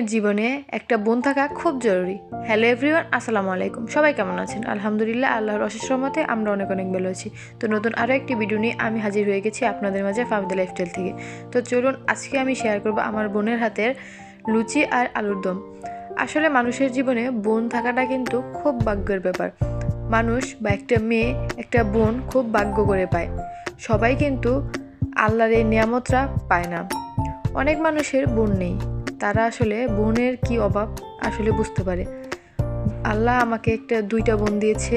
মেয়ের জীবনে একটা বোন থাকা খুব জরুরি। হ্যালো এভরিওয়ান, আসসালামু আলাইকুম। সবাই কেমন আছেন? আলহামদুলিল্লাহ, আল্লাহর অশেষ রহমতে আমরা অনেক ভালো আছি। তো নতুন আরও একটি ভিডিও নিয়ে আমি হাজির হয়ে গেছি আপনাদের মাঝে ফাহমিদা লাইফস্টাইল থেকে। তো চলুন, আজকে আমি শেয়ার করব আমার বোনের হাতের লুচি আর আলুর দম। আসলে মানুষের জীবনে বোন থাকাটা কিন্তু খুব ভাগ্যের ব্যাপার। মানুষ বা একটা মেয়ে, একটা বোন খুব ভাগ্য করে পায়। সবাই কিন্তু আল্লাহর এই নিয়ামতটা পায় না। অনেক মানুষের বোন নেই, তারা আসলে বোনের কি অভাব আসলে বুঝতে পারে। আল্লাহ আমাকে দুইটা বোন দিয়েছে,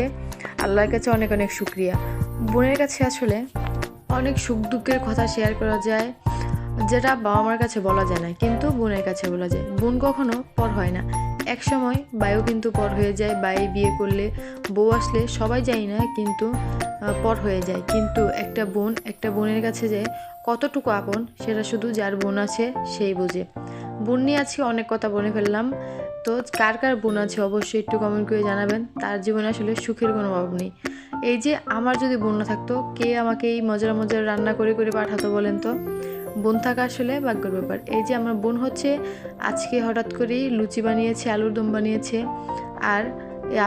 আল্লাহর কাছে অনেক অনেক শুকরিয়া। বোনের কাছে আসলে অনেক সুখ দুঃখের কথা শেয়ার করা যায়, যেটা বাবা মার কাছে বলা যায় না, কিন্তু বোনের কাছে বলা যায়। বোন কখনো পর হয় না। এক সময় বাইও কিন্তু পর হয়ে যায়, বাই বিয়ে করলে বউ আসলে সবাই যায় না, কিন্তু পর হয়ে যায়। কিন্তু একটা বোনের কাছে যে কতটুকু আপন, সেটা শুধু যার বোন আছে সেই বোঝে। বোন নিয়ে আজকে অনেক কথা বলে ফেললাম। তো কার কার বোন আছে অবশ্যই একটু কমেন্ট করে জানাবেন। তার জীবনে আসলে সুখের কোনো অভাব নেই। এই যে আমার যদি বোন না থাকতো, কে আমাকে এই মজার মজার রান্না করে করে পাঠাতো বলেন তো? বোন থাকা আসলে ভাগ্যের ব্যাপার। এই যে আমার বোন হচ্ছে আজকে হঠাৎ করেই লুচি বানিয়েছে, আলুর দম বানিয়েছে, আর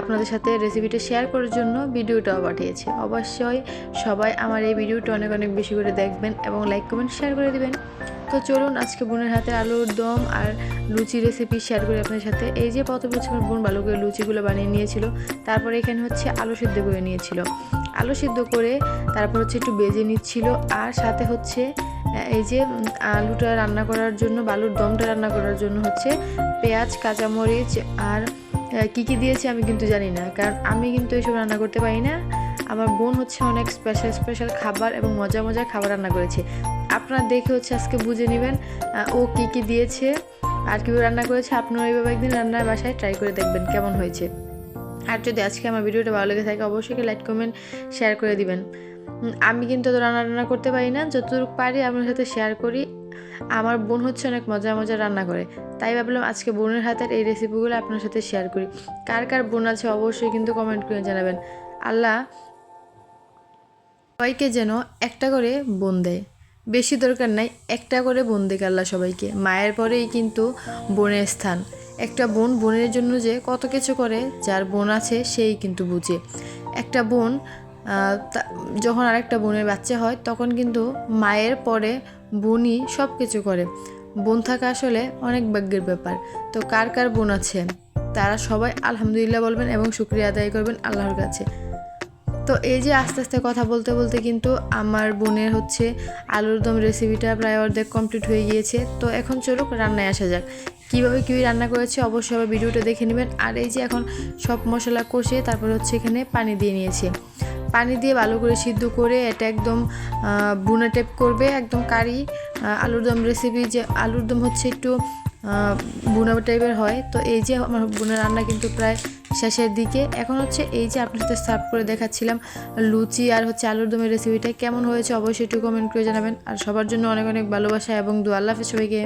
আপনাদের সাথে রেসিপিটা শেয়ার করার জন্য ভিডিওটাও পাঠিয়েছে। অবশ্যই সবাই আমার এই ভিডিওটা অনেক অনেক বেশি করে দেখবেন এবং লাইক কমেন্ট শেয়ার করে দিবেন। তো চলুন, আজকে বোনের হাতে আলুর দম আর লুচি রেসিপি শেয়ার করি আপনাদের সাথে। এই যে প্রথমে হচ্ছে আমার বোন ভালো করে লুচিগুলো বানিয়ে নিয়েছিল, তারপরে এখানে হচ্ছে আলু সিদ্ধ করে নিয়েছিল। আলু সিদ্ধ করে তারপর হচ্ছে একটু বেজে নিচ্ছিল, আর সাথে হচ্ছে এই যে আলুটা রান্না করার জন্য বা আলুর দমটা রান্না করার জন্য হচ্ছে পেঁয়াজ, কাঁচামরিচ আর কী কী দিয়েছে আমি কিন্তু জানি না, কারণ আমি কিন্তু এইসব রান্না করতে পারি না। আমার বোন হচ্ছে অনেক স্পেশাল খাবার এবং মজার খাবার রান্না করেছে। আপনারা দেখে হচ্ছে আজকে বুঝে নেবেন ও কী কী দিয়েছে আর কীভাবে রান্না করেছে। আপনারা এইভাবে একদিন রান্নার বাসায় ট্রাই করে দেখবেন কেমন হয়েছে। আর যদি আজকে আমার ভিডিওটা ভালো লেগে থাকে অবশ্যই লাইক কমেন্ট শেয়ার করে দিবেন। আমি কিন্তু তো রান্না করতে পারি না, যতটুকু পারি আপনার সাথে শেয়ার করি। আমার বোন হচ্ছে অনেক মজার রান্না করে, তাই ভাবলাম আজকে বোনের হাতের এই রেসিপিগুলো আপনার সাথে শেয়ার করি। কার কার বোন আছে অবশ্যই কিন্তু কমেন্ট করে জানাবেন। আল্লাহ সবাইকে যেন একটা করে বোন দেয়, বেশি দরকার নাই, একটা করে বোন দেয় আল্লাহ সবাইকে। মায়ের পরেই কিন্তু বোনের স্থান। একটা বোনের জন্য যে কত কিছু করে, যার বোন আছে সেই কিন্তু বুঝে। একটা বোন যখন আরেকটা বোনের বাচ্চা হয়, তখন কিন্তু মায়ের পরে বোনই সব কিছু করে। বোন থাকা আসলে অনেক ভাগ্যের ব্যাপার। তো কার কার বোন আছে তারা সবাই আলহামদুলিল্লাহ বলবেন এবং শুকরিয়া আদায় করবেন আল্লাহর কাছে। তো এই যে আস্তে আস্তে কথা বলতে বলতে কিন্তু আমার বোনের হচ্ছে আলুর দম রেসিপিটা প্রায় অর্ধেক কমপ্লিট হয়ে গিয়েছে। তো এখন চলুক রান্নায় আসা যাক। কীভাবে রান্না করেছে অবশ্যই আবার ভিডিওটা দেখে নেবেন। আর এই যে এখন সব মশলা কষে তারপর হচ্ছে এখানে পানি দিয়ে নিয়েছে। পানি দিয়ে ভালো করে সিদ্ধ করে এটা একদম বুনা টাইপ করবে, একদম কারি। আলুর দম রেসিপি যে আলুর দম হচ্ছে একটু বুনা টাইপের হয়। তো এই যে আমার বোনের রান্না কিন্তু প্রায় শেষের দিকে। এখন হচ্ছে এই যে আপনার সাথে সার্ভ করে দেখাচ্ছিলাম লুচি আর হচ্ছে আলুর দমের রেসিপিটা কেমন হয়েছে অবশ্যই একটু কমেন্ট করে জানাবেন। আর সবার জন্য অনেক অনেক ভালোবাসা এবং দোয়া। আল্লাহ হাফেজ সবাইকে।